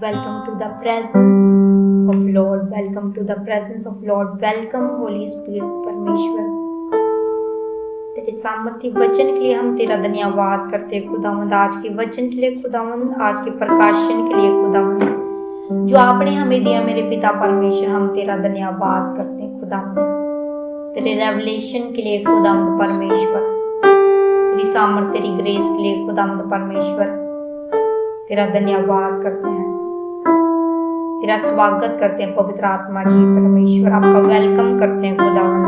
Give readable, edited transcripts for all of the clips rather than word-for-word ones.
Welcome to the presence of Lord. Welcome to the presence of Lord. Welcome Holy Spirit परमेश्वर। तेरे सामर्थ्य वचन के लिए हम तेरा धन्यवाद करते हैं खुदावंद। आज के वचन के लिए खुदावंद, आज के प्रकाशन के लिए खुदावंद, जो आपने हमें दिया मेरे पिता परमेश्वर, हम तेरा धन्यवाद करते हैं खुदावंद। तेरे रेवलेशन के लिए खुदावंद परमेश्वर, तेरी सामर्थ्य, तेरी ग्रेस के लिए खुदावंद परमेश्वर, तेरा धन्यवाद करते हैं, तेरा स्वागत करते हैं पवित्र आत्मा जी परमेश्वर। आपका वेलकम करते हैं खुदावंद,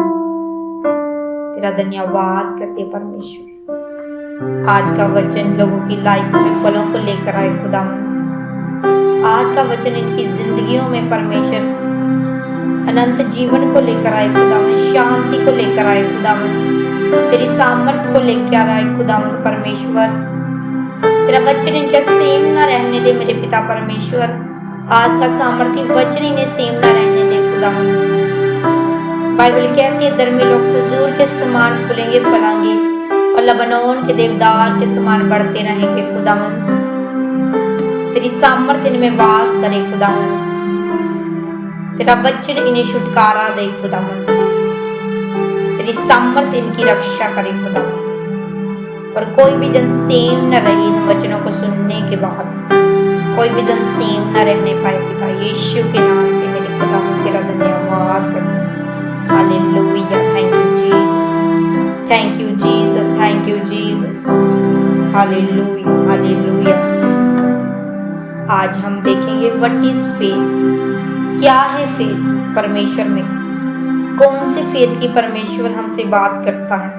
तेरा धन्यवाद करते हैं परमेश्वर। आज का वचन लोगों की लाइफ में फलों को लेकर आए खुदावंद। आज का वचन इनकी जिंदगियों में परमेश्वर अनंत जीवन को लेकर आए खुदावंद, शांति को लेकर आए खुदावंद, तेरी सामर्थ्य को लेकर आए खुदावंद परमेश्वर। तेरा वचन इनका सेम ना रहने दे मेरे पिता परमेश्वर। आज का सामर्थ्य वचन इन्हें सेम ना रहने दे खुदावंद। बाइबल कहती है धर्मी लोग खजूर के समान फूलेंगे फलेंगे और लबनोन के देवदार के समान बढ़ते रहेंगे खुदावंद। तेरी सामर्थ्य इनमें वास करे खुदावंद। तेरा वचन इन्हें छुटकारा दे खुदावंद। तेरी सामर्थ्य इनकी रक्षा करे खुदावंद। और कोई भी जन सेम न रहे इन वचनों को सुनने के बाद, कोई भी जन सेम न रहने पाए पिता यीशु के नाम से मेरे खुदावंद तेरा धन्यवाद करते हैं। Hallelujah, thank you Jesus, thank you Jesus, thank you Jesus. Hallelujah, hallelujah. आज हम देखेंगे व्हाट इज फेथ। क्या है फेथ परमेश्वर में? कौन से फेथ की परमेश्वर हमसे बात करता है?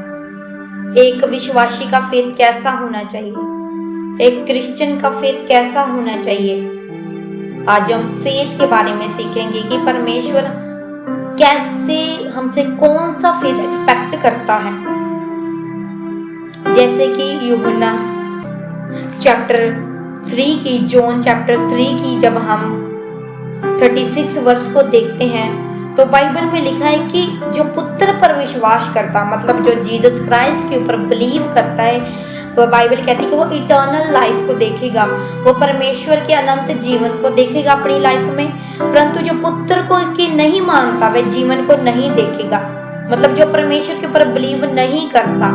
एक विश्वासी का फेथ कैसा होना चाहिए? एक क्रिश्चियन का फेथ कैसा होना चाहिए? आज हम फेथ के बारे में सीखेंगे कि परमेश्वर कैसे हमसे कौन सा फेथ एक्सपेक्ट करता है। जैसे कि यूहन्ना चैप्टर 3 की, जॉन चैप्टर 3 की जब हम 36 वर्ष को देखते हैं तो बाइबल में लिखा है कि जो पुत्र पर विश्वास करता, मतलब जो जीसस क्राइस्ट के ऊपर बिलीव करता है, वो बाइबल कहती है कि वो इटर्नल लाइफ को देखेगा, वो परमेश्वर के अनंत जीवन को देखेगा अपनी लाइफ में। परंतु जो पुत्र को की नहीं मानता वह जीवन को नहीं देखेगा। मतलब जो परमेश्वर के ऊपर बिलीव नहीं करता,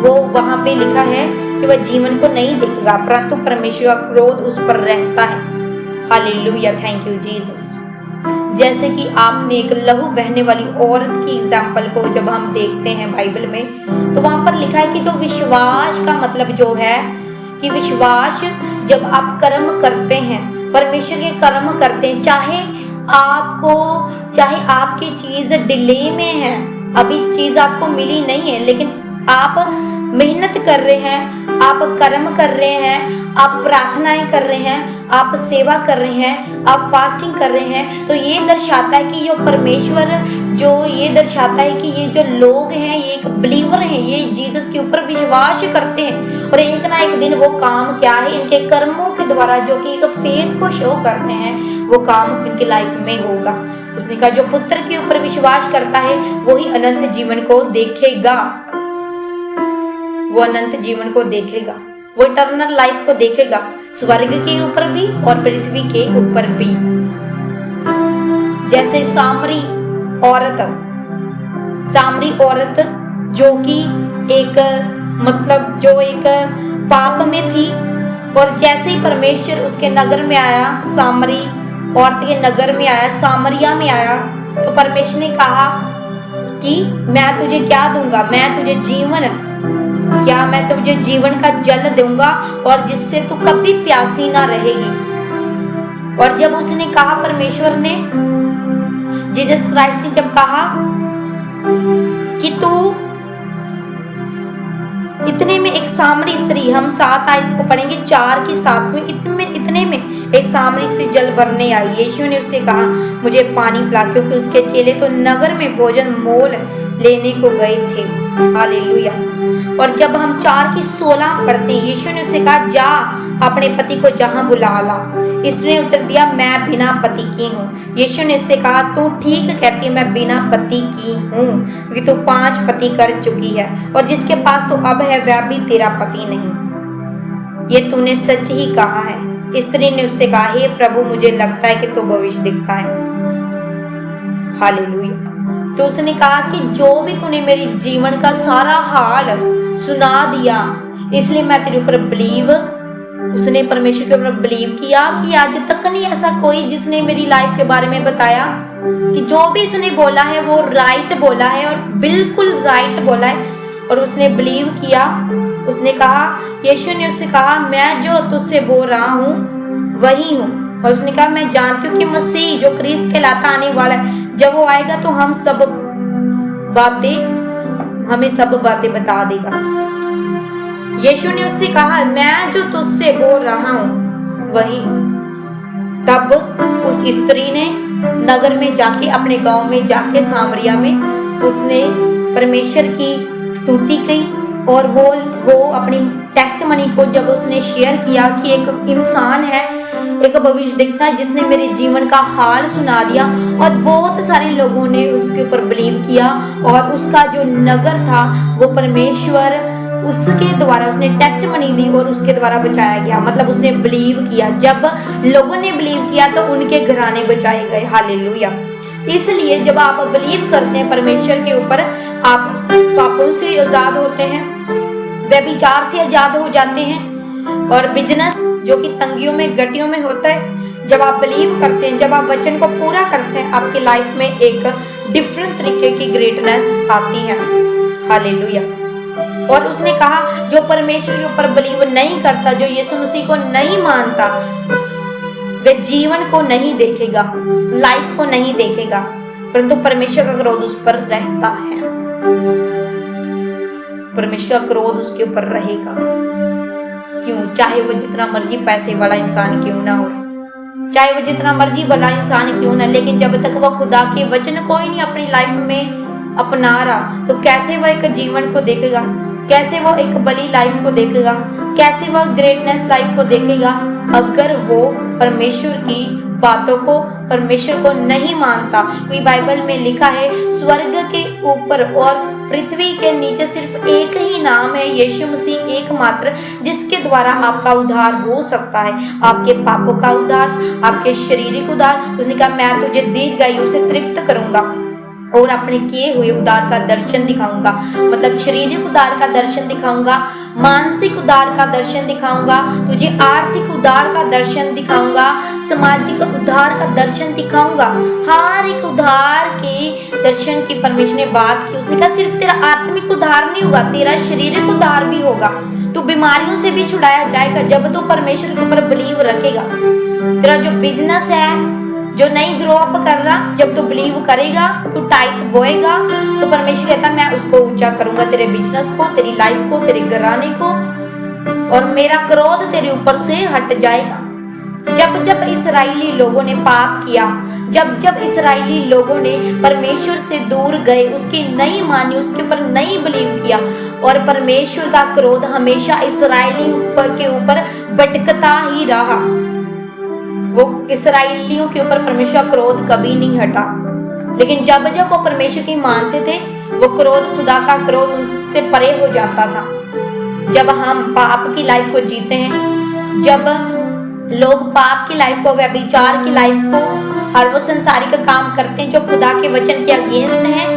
वो वहां पे लिखा है कि वह जीवन को नहीं देखेगा, परंतु परमेश्वर का क्रोध उस पर रहता है। Hallelujah, thank you Jesus. जैसे कि आपने एक लहू बहने वाली औरत की एग्जाम्पल को जब हम देखते हैं बाइबल में, तो वहां पर लिखा है कि जो विश्वास का मतलब जो है कि विश्वास जब आप कर्म करते हैं, परमेश्वर के कर्म करते हैं, चाहे आपकी चीज डिले में है, अभी चीज आपको मिली नहीं है, लेकिन आप मेहनत कर रहे हैं, आप कर्म कर रहे हैं, आप प्रार्थनाएं कर रहे हैं, आप सेवा कर रहे हैं, आप फास्टिंग कर रहे हैं, तो ये दर्शाता है कि ये परमेश्वर, जो ये दर्शाता है कि ये जो लोग हैं ये एक बिलीवर हैं, ये जीसस के ऊपर विश्वास करते हैं। और एक ना एक दिन वो काम क्या है, इनके कर्मों के द्वारा जो कि एक फेथ को शो करते हैं, वो काम इनकी लाइफ में होगा। उसने कहा जो पुत्र के ऊपर विश्वास करता है वो ही अनंत जीवन को देखेगा, वो अनंत जीवन को देखेगा, वो इटर्नल लाइफ को देखेगा, स्वर्ग के ऊपर भी और पृथ्वी के ऊपर भी। जैसे सामरी औरत जो कि एक जो एक पाप में थी, और जैसे ही परमेश्वर उसके नगर में आया, सामरी औरत के नगर में आया, सामरिया में आया, तो परमेश्वर ने कहा कि मैं तुझे क्या दूंगा, मैं तुझे जीवन का जल दूंगा और जिससे तू कभी प्यासी ना रहेगी। और जब उसने कहा, परमेश्वर ने, जीसस क्राइस्ट ने जब कहा कि तू, इतने में एक सामरी स्त्री, हम 7 आयत को पढ़ेंगे 4 की 7 में, इतने में एक सामरी स्त्री जल भरने आई। यीशु ने उससे कहा मुझे पानी पिला, क्योंकि उसके चेले तो नगर में भोजन मोल लेने को गए थे। हालेलुया। और जब हम 4 की 16 पढ़ते हैं, यीशु ने उसे कहा जा अपने पति को जहां बुला ला। इसने उत्तर दिया मैं बिना पति की हूँ। यीशु ने इससे कहा तू ठीक कहती है, मैं बिना पति की हूँ, क्योंकि तू 5 पति कर चुकी है और जिसके पास तू अब है वह भी तेरा पति नहीं। ये तूने सच ही कहा है। स्त्री ने उससे कहा, हे प्रभु, मुझे लगता है कि तू भविष्य देखता है। हालेलुया। तो उसने कहा कि जो भी तूने मेरे जीवन का सारा हाल सुना दिया, इसलिए मैं तेरे ऊपर बिलीव, उसने परमेश्वर के ऊपर बिलीव किया कि आज तक नहीं ऐसा कोई जिसने मेरी लाइफ के बारे में बताया कि जो भी इसने बोला है वो राइट बोला है और बिल्कुल राइट बोला है। और उसने बिलीव किया। उसने कहा, यीशु ने उससे कहा, मैं जो तुझसे बोल रहा हूँ वही हूँ। और उसने कहा, मैं जानती हूँ कि मसीह जो क्रिस्त कहलाता आने वाला है, जब वो आएगा तो हमें सब बातें बता देगा। यीशु ने उससे कहा, मैं जो तुझसे बोल रहा हूँ वही हूँ। तब उस स्त्री ने नगर में जाके, अपने गांव में जाके, सामरिया में उसने परमेश्वर की स्तुति की। और वो अपनी टेस्टमनी को जब उसने शेयर किया कि एक इंसान है, एक भविष्यद्वक्ता है जिसने मेरे जीवन का हाल सुना दिया, और बहुत सारे लोगों ने उसके ऊपर बिलीव किया। और उसका जो नगर था वो परमेश्वर उसके द्वारा, उसने टेस्टमनी दी और उसके द्वारा बचाया गया। मतलब उसने बिलीव किया। जब लोगों ने बिलीव किया तो उनके घराने बचाए गए। हालेलुया। इसलिए जब आप बिलीव करते हैं परमेश्वर के ऊपर, आप पापों से आजाद होते हैं, व्यभिचार से आजाद हो जाते हैं। और बिजनेस जो कि तंगियों में, गटियों में होता है, जब आप बिलीव करते हैं, जब आप वचन को पूरा करते हैं, आपकी लाइफ में एक डिफरेंट तरीके की ग्रेटनेस आती है। हालेलुया। और उसने कहा, जो परमेश्वर के ऊपर बिलीव नहीं करता, जो यीशु मसीह को नहीं मानता, वे जीवन को नहीं देखेगा, लाइफ को नहीं देखेगा, परंतु परमेश्वर का क्रोध उस पर रहता है। परमेश्वर का क्रोध उसके ऊपर रहेगा। क्यों? चाहे वो जितना मर्जी पैसे वाला इंसान क्यों ना हो, चाहे वो जितना मर्जी भला इंसान क्यों ना, लेकिन जब तक वो खुदा के वचन को ही नहीं अपनी लाइफ में अपना रहा, तो कैसे वो एक जीवन को देखेगा, कैसे वो एक बड़ी लाइफ को देखेगा, कैसे वो ग्रेटनेस लाइफ को देखेगा, अगर वो परमेश्वर की बातों को, परमेश्वर को नहीं मानता। क्योंकि बाइबल में लिखा है, स्वर्ग के ऊपर और पृथ्वी के नीचे सिर्फ एक ही नाम है, यीशु मसीह एकमात्र, जिसके द्वारा आपका उद्धार हो सकता है। आपके पापों का उद्धार, आपके शारीरिक उद्धार। उसने कहा, मैं तुझे दीर्घायु से तृप्त करूंगा और अपने किए हुए उद्धार का दर्शन दिखाऊंगा। मतलब शारीरिक उद्धार का दर्शन दिखाऊंगा, मानसिक उद्धार का दर्शन दिखाऊंगा, तुझे आर्थिक उद्धार का दर्शन दिखाऊंगा, सामाजिक उद्धार का दर्शन दिखाऊंगा। हर एक उद्धार के दर्शन की परमेश्वर ने बात की। उसने कहा, सिर्फ तेरा आत्मिक उद्धार नहीं होगा, तेरा शारीरिक उद्धार भी होगा। तू बीमारियों से भी छुड़ाया जाएगा जब तू परमेश्वर के ऊपर बिलीव रखेगा। तेरा जो बिजनेस है जो नहीं ग्रो अप कर रहा, जब तू बिलीव करेगा, तू टाइट बोएगा, तो परमेश्वर कहता है, मैं उसको ऊंचा करूंगा, तेरे बिजनेस को, तेरी लाइफ को, तेरे घराने को, और मेरा क्रोध तेरे ऊपर से हट जाएगा। जब जब इस्राएली लोगों ने पाप किया, जब जब इस्राएली लोगों ने परमेश्वर से दूर गए, उसकी नहीं मानी, उसके ऊपर नहीं बिलीव किया, और परमेश्वर का क्रोध हमेशा इस्राएली के ऊपर भटकता ही रहा। वो इस्राएलियों के ऊपर परमेश्वर क्रोध कभी नहीं हटा। लेकिन जब जब वो परमेश्वर की मानते थे, वो क्रोध, खुदा का क्रोध उनसे परे हो जाता था। जब हम पाप की लाइफ को जीते हैं, जब लोग पाप की लाइफ को, व्यभिचार की लाइफ को, हर वो संसारिक काम करते हैं जो खुदा के वचन के अगेंस्ट हैं,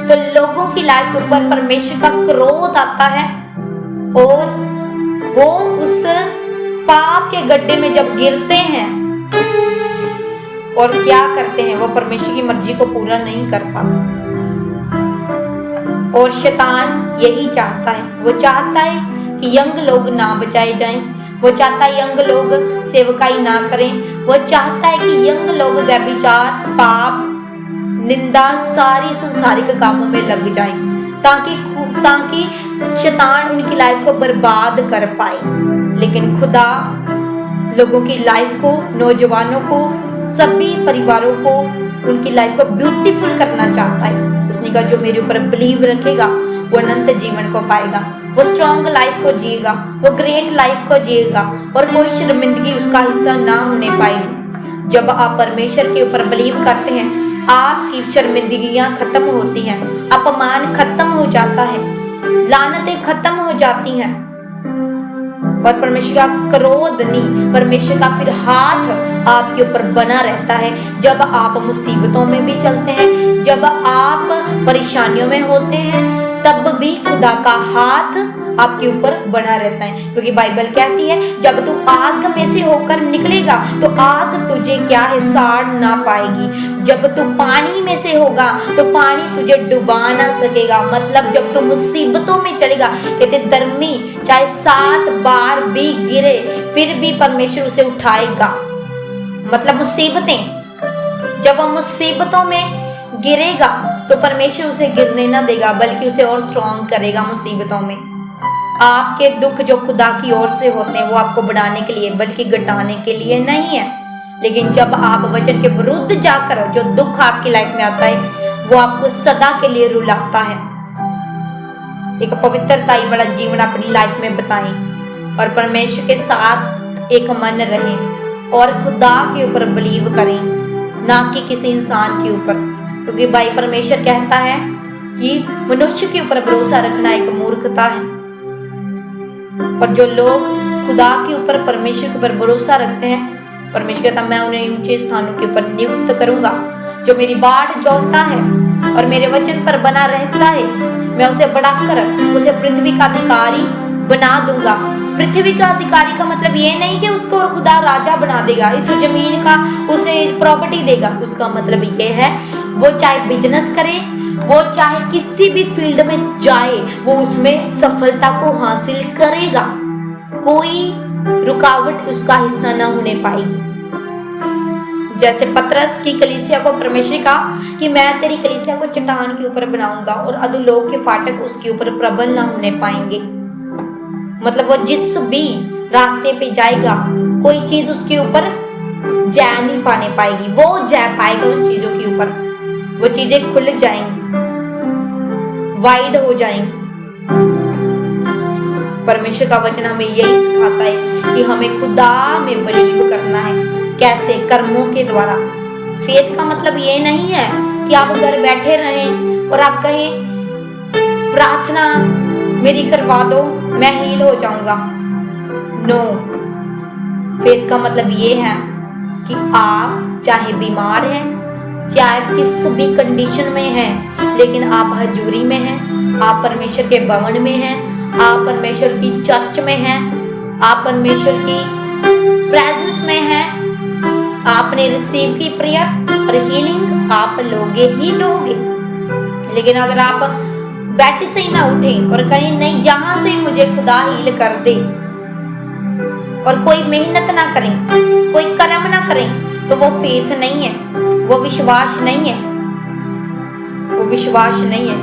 तो लोगों की लाइफ के ऊपर परमेश्वर का क्रोध आता है। और वो उस पाप के गड्ढे में जब गिरते हैं और क्या करते हैं, वो परमेश्वर की मर्जी को पूरा नहीं कर पाते। और शैतान यही चाहता है, वो चाहता है कि यंग लोग ना बचाए जाएं, वो चाहता है यंग लोग सेवकाई ना करें, वो चाहता है कि यंग लोग व्यभिचार, पाप, निंदा, सारी संसारिक कामों में लग जाएं, ताकि शैतान उनकी लाइफ को बर्बाद कर पाए। लेकिन खुदा लोगों की लाइफ को, नौजवानों को, सभी परिवारों को, उनकी लाइफ को ब्यूटीफुल करना चाहता है। उसने कहा, जो मेरे ऊपर बिलीव रखेगा वो अनंत जीवन को पाएगा, वो स्ट्रॉन्ग लाइफ को जिएगा, वो ग्रेट लाइफ को जिएगा, और कोई शर्मिंदगी उसका हिस्सा ना होने पाएगी। जब आप परमेश्वर के ऊपर बिलीव करते हैं, आपकी शर्मिंदगियां खत्म होती हैं, अपमान खत्म हो जाता है, लानतें खत्म हो जाती हैं। और परमेश्वर का क्रोध नहीं, परमेश्वर का फिर हाथ आपके ऊपर बना रहता है। जब आप मुसीबतों में भी चलते हैं, जब आप परेशानियों में होते हैं, तब भी खुदा का हाथ आपके ऊपर बना रहता है, क्योंकि बाइबल कहती है जब तू आग में से होकर निकलेगा तो आग तुझे क्या है, साड़ ना पाएगी। जब तू पानी में से होगा तो पानी तुझे डुबा ना सकेगा। मतलब जब तू मुसीबतों में चलेगा, कहते धर्मी चाहे 7 बार भी गिरे फिर भी परमेश्वर उसे उठाएगा। मतलब मुसीबतें, जब वो मुसीबतों में गिरेगा तो परमेश्वर उसे गिरने ना देगा, बल्कि उसे और स्ट्रॉन्ग करेगा मुसीबतों में। आपके दुख जो खुदा की ओर से होते हैं वो आपको बढ़ाने के लिए, बल्कि घटाने के लिए नहीं है। लेकिन जब आप वचन के विरुद्ध जाकर जो दुख आपकी लाइफ में आता है वो आपको सदा के लिए रुलाता है। एक पवित्रता वाला जीवन अपनी लाइफ में बताएं और परमेश्वर के साथ एक मन रहें और खुदा के ऊपर बिलीव करें, ना कि किसी इंसान के ऊपर। क्योंकि भाई परमेश्वर कहता है कि मनुष्य के ऊपर भरोसा रखना एक मूर्खता है। और जो लोग खुदा के ऊपर, परमेश्वर के ऊपर भरोसा रखते हैं, परमेश्वर कहता मैं उन्हें ऊंचे स्थानों के ऊपर नियुक्त करूंगा। जो मेरी बाट जोतता है और मेरे वचन पर बना रहता है, मैं उसे बढ़ाकर उसे पृथ्वी का अधिकारी बना दूंगा। पृथ्वी का अधिकारी का मतलब ये नहीं कि उसको खुदा राजा बना देगा, इस जमीन का उसे प्रॉपर्टी देगा। उसका मतलब ये है वो चाहे बिजनेस करे, वो चाहे किसी भी फील्ड में जाए, वो उसमें सफलता को हासिल करेगा। कोई रुकावट उसका हिस्सा ना होने पाएगी। जैसे पतरस की कलीसिया को परमेश्वर कहा कि मैं तेरी कलीसिया को चट्टान के ऊपर बनाऊंगा और अधोलोक के फाटक उसके ऊपर प्रबल ना होने पाएंगे। मतलब वो जिस भी रास्ते पे जाएगा कोई चीज उसके ऊपर जय नहीं पाने पाएगी, वो जय पाएगा उन चीजों के ऊपर। वो चीजें खुल जाएंगी, वाइड हो जाएंगी। परमेश्वर का वचन हमें यही सिखाता है कि हमें खुदा में बिलीव करना है। कैसे? कर्मों के द्वारा। फेथ का मतलब ये नहीं है कि आप घर बैठे रहें और आप कहें प्रार्थना मेरी करवा दो मैं हील हो जाऊंगा। नो, फेथ का मतलब ये है कि आप चाहे बीमार हैं, चाहे किस भी कंडीशन में हैं, लेकिन आप हजूरी में हैं, आप परमेश्वर के भवन में हैं, आप परमेश्वर की चर्च में हैं, आप परमेश्वर की प्रेजेंस में हैं, आपने रिसीव की प्रेयर और हीलिंग आप लोगे ही लोगे। लेकिन अगर आप बेड से ही ना उठें और कहें नहीं यहाँ से मुझे खुदा हील कर दे, और कोई मेहनत ना करें, कोई कर्म ना करें, तो वो फेथ नहीं है, वो विश्वास नहीं है, वो विश्वास नहीं है।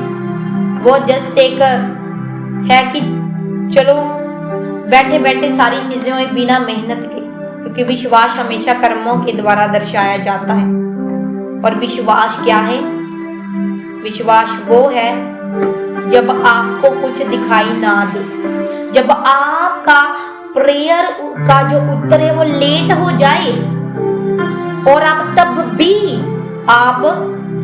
वो जस्ट एक है कि चलो बैठे बैठे सारी चीजें हुई बिना मेहनत के, क्योंकि विश्वास हमेशा कर्मों के द्वारा दर्शाया जाता है। और विश्वास क्या है? विश्वास वो है जब आपको कुछ दिखाई ना दे, जब आपका प्रेयर का जो उत्तर है वो लेट हो जाए और आप तब भी आप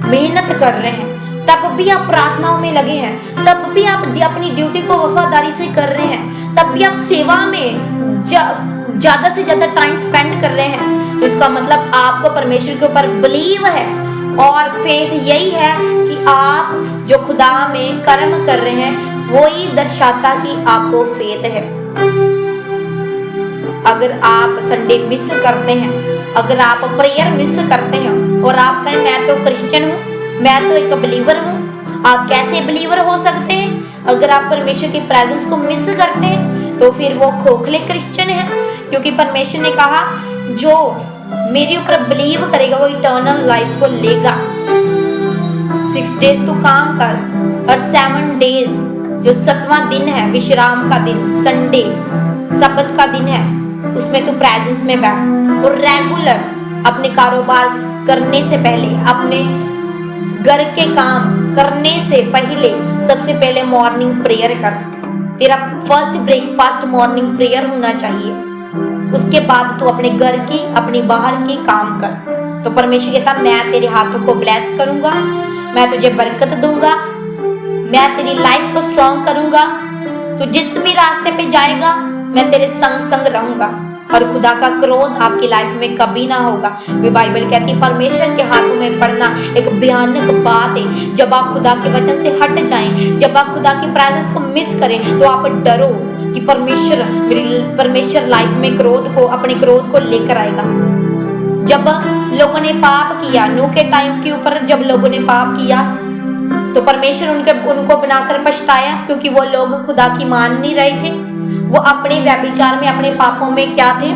मेहनत कर रहे हैं, तब भी आप प्रार्थनाओं में लगे हैं, तब भी आप अपनी ड्यूटी को वफादारी से कर रहे हैं, तब भी आप सेवा में ज्यादा से ज्यादा टाइम स्पेंड कर रहे हैं, तो इसका मतलब आपको परमेश्वर के ऊपर बिलीव है। और फेथ यही है कि आप जो खुदा में कर्म कर रहे हैं वो ही दर्शाता कि आपको फेथ है। अगर आप संडे मिस करते हैं, अगर आप प्रेयर मिस करते हैं और आप कहें मैं तो क्रिश्चियन हूँ, मैं तो एक बिलीवर हूँ, आप कैसे बिलीवर हो सकते हैं? अगर आप परमेश्वर की प्रेजेंस को मिस करते हैं तो फिर वो खोखले क्रिश्चियन है। क्योंकि परमेश्वर ने कहा जो मेरे ऊपर बिलीव करेगा वो इटर्नल लाइफ को लेगा। 6 डेज तो काम कर और 7 डेज जो 7वां दिन है विश्राम का दिन, संडे सब्बत का दिन है, उसमें तू प्रेजेंस में बैठ और रेगुलर अपने कारोबार करने से पहले, अपने घर के काम करने से पहले सबसे पहले मॉर्निंग प्रेयर कर। तेरा फर्स्ट ब्रेकफास्ट मॉर्निंग प्रेयर होना चाहिए। उसके बाद तू अपने घर की, अपनी बाहर की काम कर। तो परमेश्वर कहता मैं तेरे हाथों को ब्लेस करूंगा, मैं तुझे बरकत दूंगा, मैं तेरी लाइफ को स्ट्रॉन्ग करूंगा। तू जिस भी रास्ते पे जाएगा मैं तेरे संग संग रहूंगा और खुदा का क्रोध आपकी लाइफ में कभी ना होगा। क्योंकि बाइबल कहती है परमेश्वर के हाथों में पड़ना एक भयानक बात है। जब आप खुदा के वचन से हट जाएं, जब आप खुदा की प्रेजेंस को मिस करें, तो आप डरो कि परमेश्वर लाइफ में क्रोध को, अपने क्रोध को लेकर आएगा। जब लोगों ने पाप किया, नूह के टाइम के ऊपर जब लोगों ने पाप किया तो परमेश्वर उनको बनाकर पछताया, क्योंकि वो लोग खुदा की मान नहीं रहे थे। वो अपने व्यभिचार में, अपने पापों में क्या थे,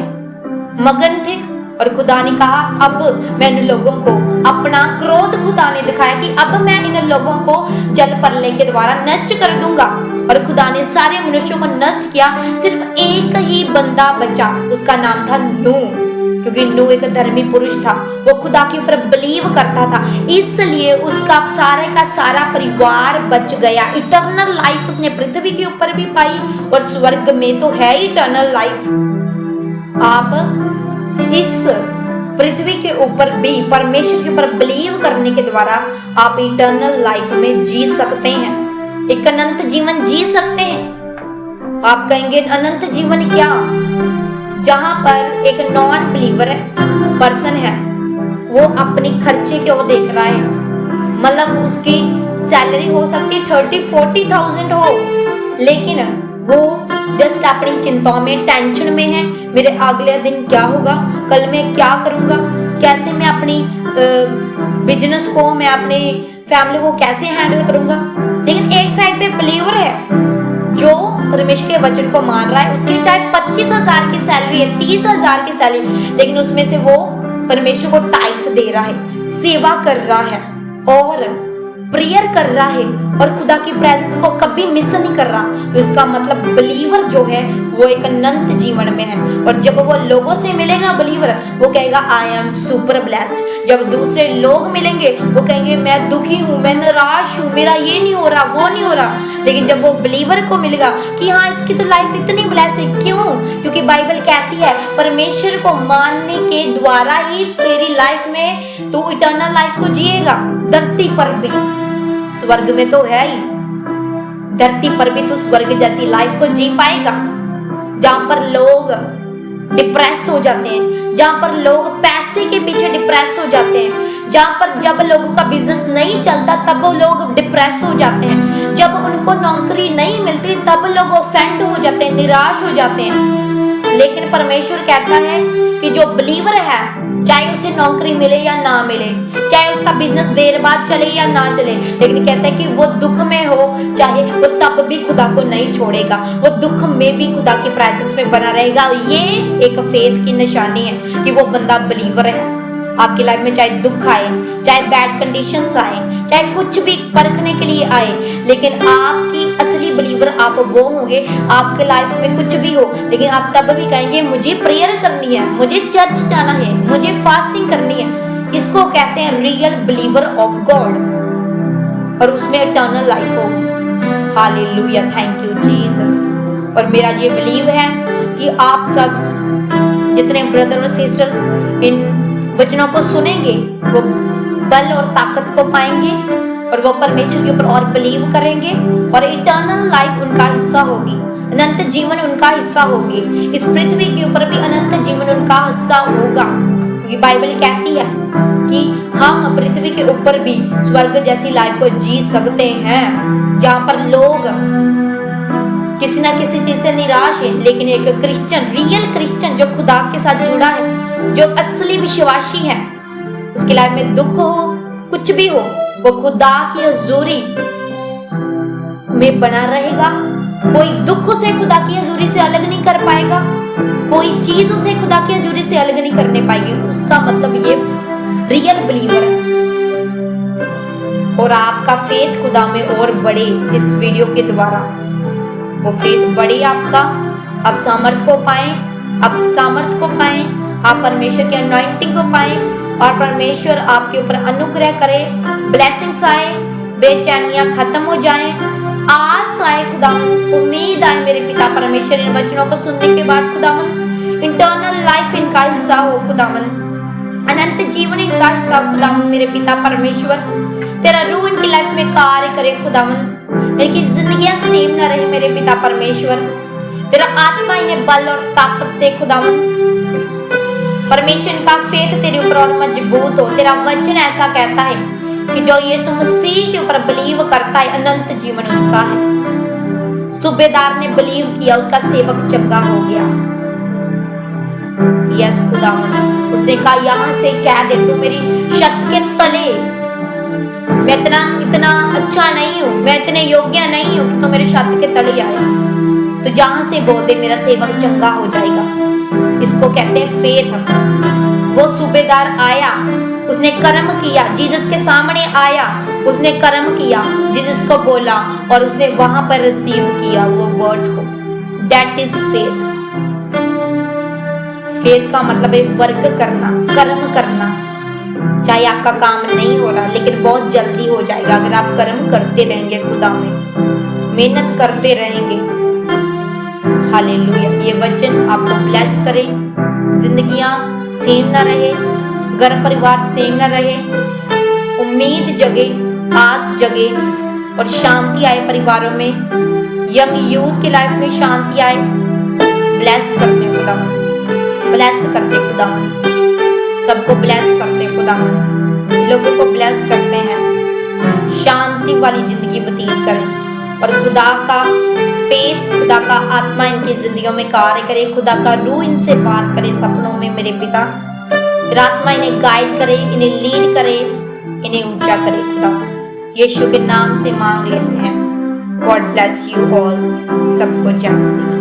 मगन थे। और खुदा ने कहा अब मैं इन लोगों को, अपना क्रोध खुदा ने दिखाया कि अब मैं इन लोगों को जल प्रलय के द्वारा नष्ट कर दूंगा। और खुदा ने सारे मनुष्यों को नष्ट किया, सिर्फ एक ही बंदा बचा, उसका नाम था नूह। क्योंकि नूह एक धर्मी पुरुष था, वो खुदा के ऊपर बिलीव करता था, इसलिए उसका सारे का सारा परिवार बच गया। इटर्नल लाइफ उसने पृथ्वी के ऊपर भी पाई और स्वर्ग में तो है इटर्नल लाइफ। आप इस पृथ्वी के ऊपर भी परमेश्वर के ऊपर बिलीव करने के द्वारा आप इटर्नल लाइफ में जी सकते हैं, एक अनंत जीवन जी सकते हैं। आप कहेंगे अनंत जीवन क्या? जहां पर एक नॉन बिलीवर पर्सन है, वो अपनी खर्चे की ओर देख रहा है, मतलब उसकी सैलरी हो सकती है 30-40,000 हो, लेकिन वो जस्ट अपनी चिंताओं में, टेंशन में है। मेरे अगले दिन क्या होगा, कल मैं क्या करूंगा, कैसे मैं अपनी बिजनेस को, मैं अपनी फैमिली को कैसे हैंडल करूंगा। लेकिन एक साइड पे बिलीवर है जो परमेश्वर के वचन को मान रहा है, उसकी चाहे 25,000 की सैलरी है, 30,000 की सैलरी, लेकिन उसमें से वो परमेश्वर को टाइट दे रहा है, सेवा कर रहा है और प्रेयर कर रहा है और खुदा की प्रेजेंस को कभी मिस नहीं कर रहा। तो इसका मतलब बिलीवर जो है वो एक अनंत जीवन में है। और जब वो लोगों से मिलेगा बिलीवर, वो कहेगा आई एम सुपर ब्लेस्ड। जब दूसरे लोग मिलेंगे वो कहेंगे मैं दुखी हूँ, मैं निराश हूँ, मेरा ये नहीं हो रहा, वो नहीं हो रहा। लेकिन जब वो बिलीवर को मिलेगा कि हाँ इसकी तो लाइफ इतनी ब्लेस है, क्यों? क्योंकि बाइबल कहती है परमेश्वर को मानने के द्वारा ही तेरी लाइफ में तू इटर्नल लाइफ को जिएगा। धरती पर भी, स्वर्ग में तो है ही, धरती पर भी तो स्वर्ग जैसी लाइफ को जी पाएगा, जहां पर लोग डिप्रेस हो जाते हैं, जहां पर लोग पैसे के पीछे डिप्रेस हो जाते हैं, जहां पर जब लोगों का बिजनेस नहीं चलता तब वो लोग डिप्रेस हो जाते हैं, जब उनको नौकरी नहीं मिलती तब लोग ऑफेंड हो जाते हैं, निराश हो जाते हैं। लेकिन परमेश्वर कहता है कि जो बिलीवर है, चाहे उसे नौकरी मिले या ना मिले, चाहे उसका बिजनेस देर बाद चले या ना चले, लेकिन कहता है कि वो दुख में हो चाहे, वो तब भी खुदा को नहीं छोड़ेगा, वो दुख में भी खुदा की प्रेजेंस में बना रहेगा। ये एक फेथ की निशानी है कि वो बंदा बिलीवर है। आपकी लाइफ में चाहे दुख आए, चाहे बैड कंडीशंस आए, चाहे कुछ भी परखने के लिए आए, लेकिन आपकी असली बिलीवर आप वो होंगे। आपके लाइफ में कुछ भी हो, लेकिन आप तब भी कहेंगे मुझे प्रेयर करनी है, मुझे चर्च जाना है, मुझे फास्टिंग करनी है। इसको कहते हैं रियल बिलीवर ऑफ गॉड, और उसमें इटर्नल लाइफ हो। Hallelujah, thank you Jesus. और मेरा ये बिलीव है कि आप सब जितने ब्रदर और सिस्टर्स इन वचनों को सुनेंगे वो बल और ताकत को पाएंगे और वो परमेश्वर के ऊपर और बिलीव करेंगे और इटर्नल लाइफ उनका हिस्सा होगी, अनंत जीवन उनका हिस्सा होगी। इस पृथ्वी के ऊपर भी अनंत जीवन उनका हिस्सा होगा, क्योंकि बाइबल कहती है कि हम पृथ्वी के ऊपर भी स्वर्ग जैसी लाइफ को जी सकते हैं, जहां पर लोग किसी ना किसी चीज से निराश है, लेकिन एक क्रिश्चियन, रियल क्रिश्चियन जो खुदा के साथ जुड़ा है, जो असली विश्वासी है, उसकी लाइफ में दुख हो, कुछ भी हो, वो खुदा की हजूरी में बना रहेगा। कोई दुख उसे खुदा की हजूरी से अलग नहीं कर पाएगा, कोई चीज उसे खुदा की हजूरी से अलग नहीं करने पाएगी। उसका मतलब ये रियल बिलीवर है। और आपका फेथ खुदा में और बढ़े इस वीडियो के द्वारा, वो फेथ बढ़े आपका, आप सामर्थ को पाएं, आप परमेश्वर की अनॉइंटिंग को पाएं और परमेश्वर आपके ऊपर अनुग्रह करे, ब्लेसिंग्स आए, बेचैनियां खत्म हो जाएं, आस आए खुदावन, उम्मीद आए मेरे पिता परमेश्वर इन वचनों को सुनने के बाद खुदावन, इंटरनल लाइफ इनका हिस्सा हो खुदावन, अनंत जीवन इनका हिस्सा खुदावन मेरे पिता परमेश्वर। तेरा रूह इनकी लाइफ में कार्य करे खुदावन, इनकी जिंदगियां सेम ना रहे मेरे पिता परमेश्वर, तेरा आत्मा इन्हें बल और ताकत दे खुदावन। परमेश्वर का फेथ तेरे ऊपर और मजबूत हो। तेरा वचन ऐसा कहता है कि जो यीशु मसीह के ऊपर बिलीव करता है अनंत जीवन उसका है। सूबेदार ने बिलीव किया, उसका सेवक चंगा हो गया। यस खुदावन, उसने कहा यहाँ से कह दे तू मेरी छत के तले, मैं इतना अच्छा नहीं हूं, मैं इतने योग्य नहीं हूं कि तू मेरे छत के तले आए, तो जहां से बोल दे मेरा सेवक चंगा हो जाएगा। इसको कहते हैं फेथ। वो सूबेदार आया, उसने कर्म किया, जीसस के सामने आया, उसने कर्म किया, जीसस को बोला और उसने वहां पर रिसीव किया वो वर्ड्स को। That is faith. फेथ का मतलब है वर्क करना, कर्म करना। चाहे आपका काम नहीं हो रहा लेकिन बहुत जल्दी हो जाएगा अगर आप कर्म करते रहेंगे, खुदा में मेहनत करते रहेंगे। हालेलुया। ये वचन आपको ब्लेस करे, जिंदगियां सेम ना रहे, घर परिवार सेम ना रहे, उम्मीद जगे, आस जगे और शांति आए परिवारों में, यंग यूथ की लाइफ में शांति आए। ब्लेस करते खुदा, ब्लेस करते खुदा, सबको ब्लेस करते खुदा, लोगों को ब्लेस करते हैं, शांति वाली जिंदगी व्यतीत करें और खुदा का फेथ, खुदा का आत्मा इनकी जिंदगियों में कार्य करे, खुदा का रूह इनसे बात करे सपनों में। मेरे पिता तेरा आत्मा इन्हें गाइड करे, इन्हें लीड करे, इन्हें ऊंचा करे खुदा। यीशु के नाम से मांग लेते हैं। God bless you all. सबको जय मसीह।